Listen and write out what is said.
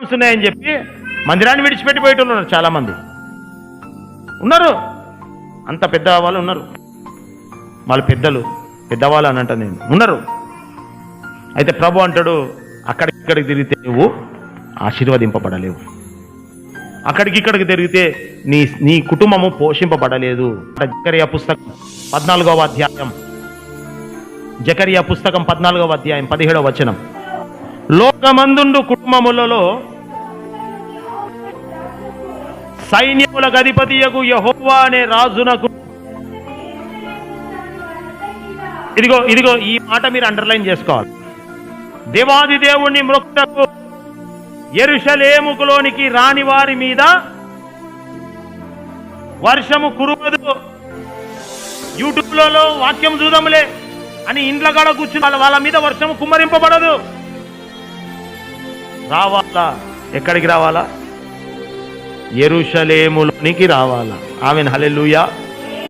Problems ఉన్నాయని చెప్పి మందిరాన్ని విడిచిపెట్టిపోయేటోళ్ళు చాలామంది ఉన్నారు. అంత పెద్ద వాళ్ళు ఉన్నారు, వాళ్ళు పెద్దవాళ్ళు అని అంట నేను ఉన్నారు. అయితే ప్రభు అంటాడు, అక్కడికి తిరిగితే నువ్వు ఆశీర్వదింపబడలేవు, అక్కడికి తిరిగితే నీ కుటుంబము పోషింపబడలేదు. జకరియా పుస్తకం 14వ అధ్యాయం, జకరియా పుస్తకం 14వ అధ్యాయం 17వ వచనం. లోకమందుండు కుటుంబములలో సైన్యములకు అధిపతియగు యెహోవా అనే రాజునకు, ఇదిగో ఈ మాట మీరు అండర్లైన్ చేసుకోవాలి. దేవాది దేవుణ్ణి మ్రొక్కుటకు యెరూషలేములోనికి రాని వారి మీద వర్షము కురువదు. యూట్యూబ్లలో వాక్యం చూద్దాంలే అని ఇంట్లో కాడ కూర్చుని వాళ్ళ మీద వర్షము కుమ్మరింపబడదు. రావాలా? ఎక్కడికి రావాలా? యెరూషలేములోనికి రావాలా. ఆమేన్, హల్లెలూయా.